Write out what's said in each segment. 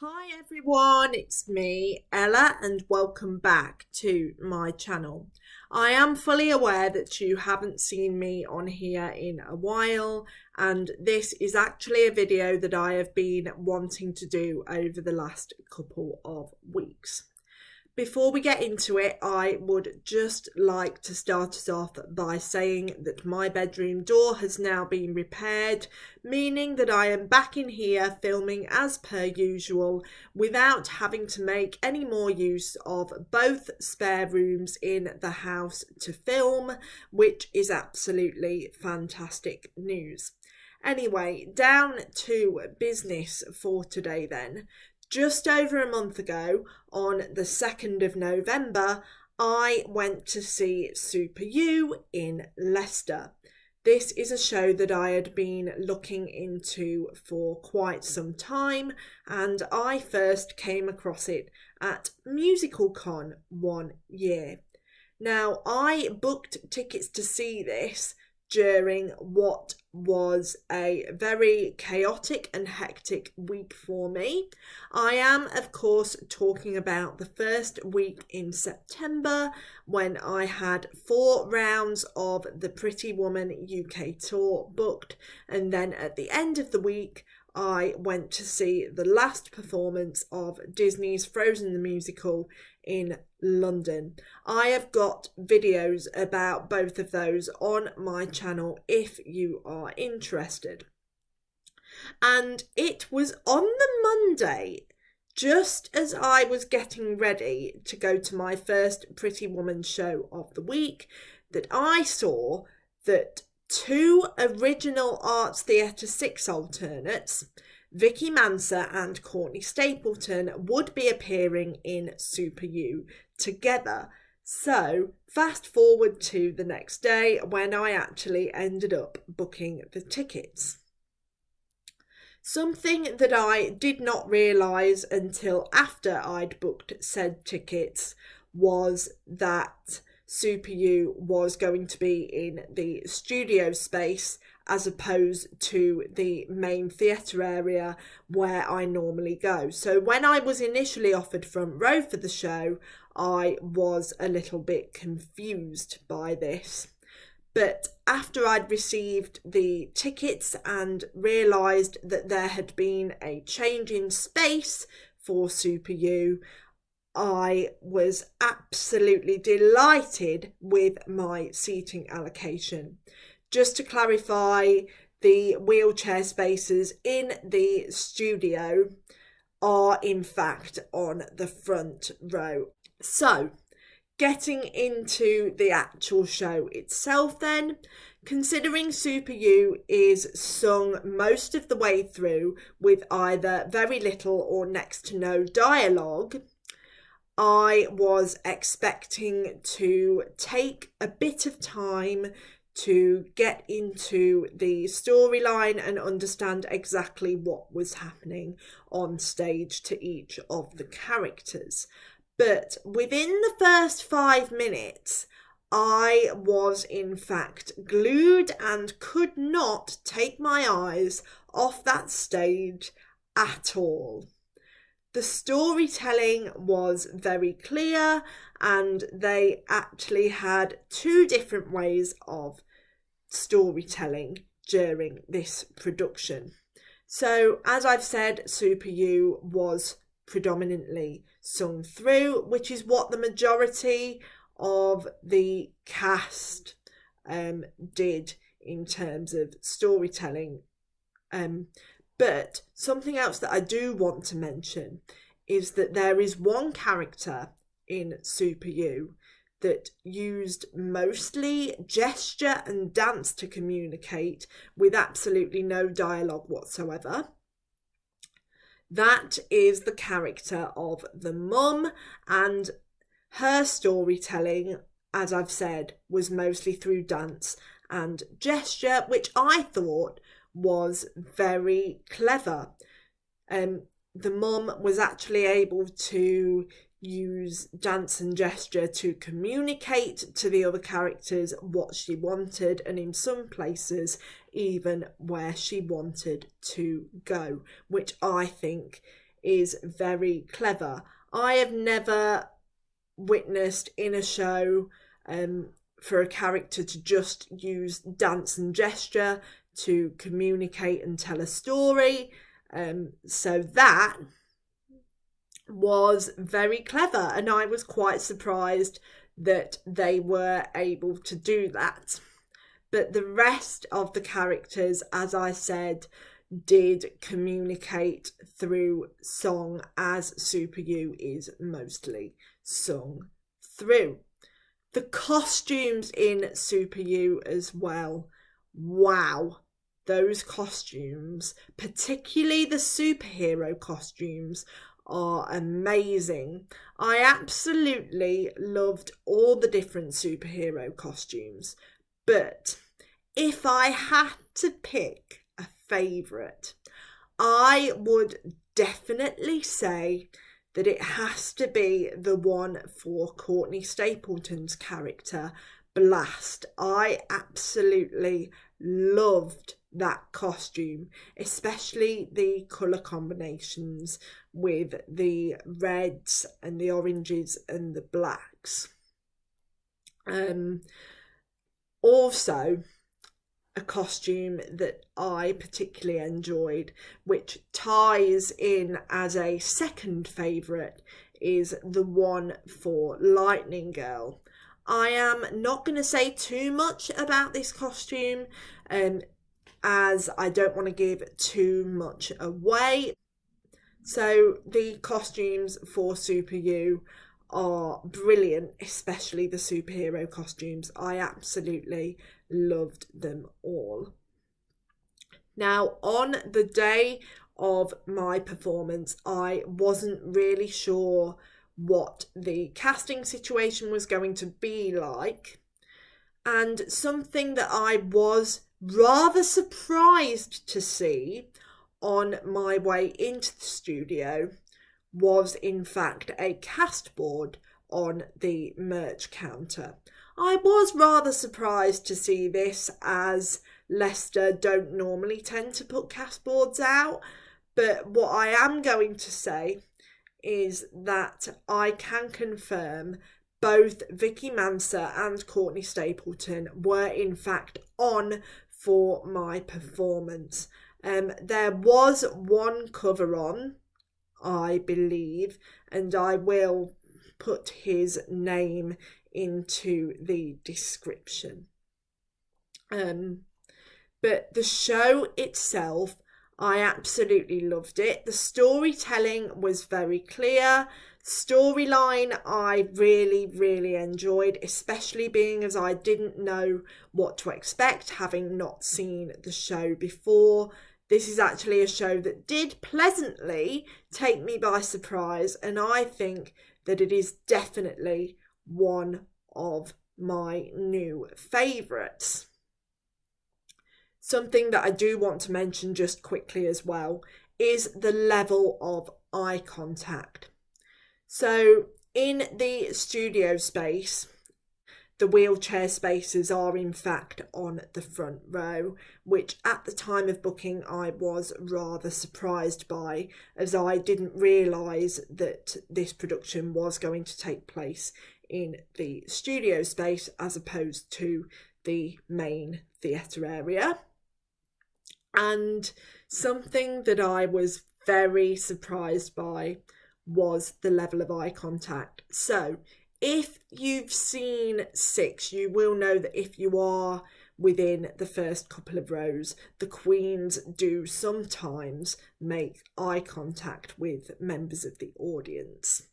Hi everyone, it's me, Ella, and welcome back to my channel. I am fully aware that you haven't seen me on here in a while, and this is actually a video that I have been wanting to do over the last couple of weeks. Before we get into it, I would just like to start us off by saying that my bedroom door has now been repaired, meaning that I am back in here filming as per usual without having to make any more use of both spare rooms in the house to film, which is absolutely fantastic news. Anyway, down to business for today then. Just over a month ago, on the 2nd of November, I went to see SuperYou in Leicester. This is a show that I had been looking into for quite some time, and I first came across it at MusicalCon one year. Now, I booked tickets to see this during what was a very chaotic and hectic week for me. I am, of course, talking about the first week in September when I had 4 rounds of the Pretty Woman UK tour booked, and then at the end of the week I went to see the last performance of Disney's Frozen the Musical in London. I have got videos about both of those on my channel if you are interested. And it was on the Monday, just as I was getting ready to go to my first Pretty Woman show of the week, that I saw that 2 original Arts Theatre 6 alternates, Vicki Manser and Courtney Stapleton, would be appearing in SuperYou together. So fast forward to the next day when I actually ended up booking the tickets. Something that I did not realise until after I'd booked said tickets was that SuperYou was going to be in the studio space as opposed to the main theatre area where I normally go. So when I was initially offered front row for the show, I was a little bit confused by this. But after I'd received the tickets and realised that there had been a change in space for SuperYou, I was absolutely delighted with my seating allocation. Just to clarify, the wheelchair spaces in the studio are in fact on the front row. So, getting into the actual show itself then, considering SuperYou is sung most of the way through with either very little or next to no dialogue, I was expecting to take a bit of time to get into the storyline and understand exactly what was happening on stage to each of the characters. But within the first 5 minutes, I was in fact glued and could not take my eyes off that stage at all. The storytelling was very clear, and they actually had 2 different ways of storytelling during this production. So, as I've said, SuperYou was predominantly sung through, which is what the majority of the cast did in terms of storytelling. But something else that I do want to mention is that there is one character in SuperYou that used mostly gesture and dance to communicate with absolutely no dialogue whatsoever. That is the character of the mum, and her storytelling, as I've said, was mostly through dance and gesture, which I thought was very clever. The mum was actually able to use dance and gesture to communicate to the other characters what she wanted, and in some places even where she wanted to go, which I think is very clever. I have never witnessed in a show for a character to just use dance and gesture to communicate and tell a story. So that was very clever, and I was quite surprised that they were able to do that. But the rest of the characters, as I said, did communicate through song, as Super You is mostly sung through. The costumes in Super You as well. Wow, those costumes, particularly the superhero costumes, are amazing. I absolutely loved all the different superhero costumes, but if I had to pick a favourite, I would definitely say that it has to be the one for Courtney Stapleton's character, Blast. I absolutely loved that costume, especially the colour combinations with the reds and the oranges and the blacks. Also, a costume that I particularly enjoyed, which ties in as a second favourite, is the one for Lightning Girl. I am not going to say too much about this costume, as I don't want to give too much away. So the costumes for Super You are brilliant, especially the superhero costumes. I absolutely loved them all. Now, on the day of my performance, I wasn't really sure what the casting situation was going to be like, and something that I was rather surprised to see on my way into the studio was in fact a cast board on the merch counter. I was rather surprised to see this, as Leicester don't normally tend to put cast boards out, but what I am going to say is that I can confirm both Vicki Manser and Courtney Stapleton were in fact on for my performance. There was one cover on, I believe, and I will put his name into the description. But the show itself, I absolutely loved it. The storytelling was very clear. Storyline I really enjoyed, especially being as I didn't know what to expect, having not seen the show before. This is actually a show that did pleasantly take me by surprise, and I think that it is definitely one of my new favourites. Something that I do want to mention just quickly as well is the level of eye contact. So in the studio space, the wheelchair spaces are in fact on the front row, which at the time of booking I was rather surprised by, as I didn't realise that this production was going to take place in the studio space as opposed to the main theatre area. And something that I was very surprised by was the level of eye contact. So if you've seen Six, you will know that if you are within the first couple of rows, the queens do sometimes make eye contact with members of the audience.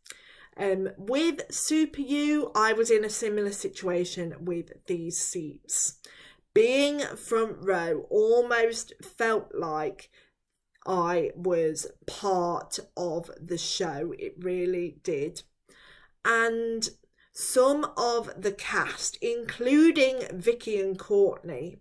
With Super You, I was in a similar situation with these seats. Being front row almost felt like I was part of the show. It really did. And some of the cast, including Vicki and Courtney,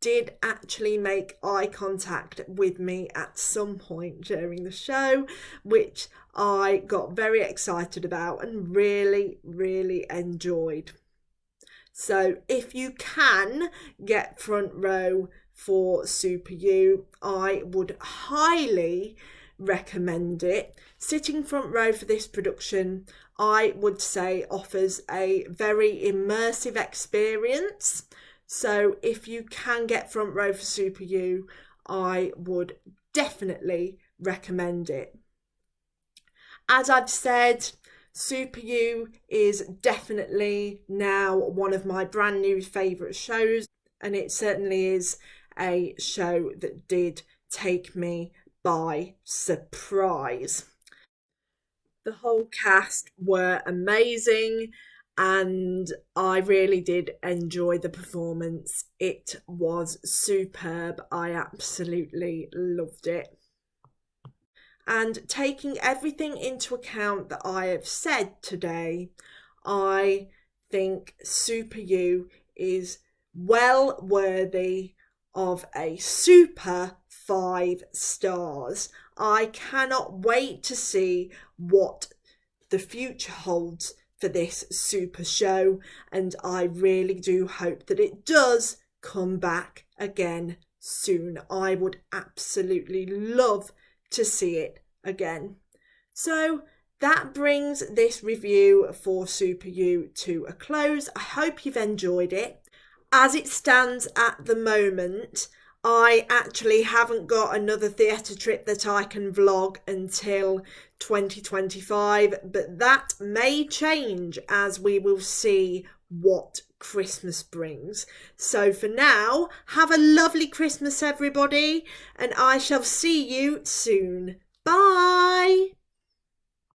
did actually make eye contact with me at some point during the show, which I got very excited about and really enjoyed. So if you can get front row for Super You, I would highly recommend it. Sitting front row for this production, I would say, offers a very immersive experience. So if you can get front row for Super You, I would definitely recommend it. As I've said, Super You is definitely now one of my brand new favourite shows, and it certainly is a show that did take me by surprise. The whole cast were amazing and I really did enjoy the performance. It was superb. I absolutely loved it. And taking everything into account that I have said today, I think Super You is well worthy of a super 5 stars. I cannot wait to see what the future holds for this super show, and I really do hope that it does come back again soon. I would absolutely love to see it again. So that brings this review for Super You to a close. I hope you've enjoyed it. As it stands at the moment, I actually haven't got another theatre trip that I can vlog until 2025, but that may change as we will see what Christmas brings. So for now, have a lovely Christmas, everybody, and I shall see you soon. Bye!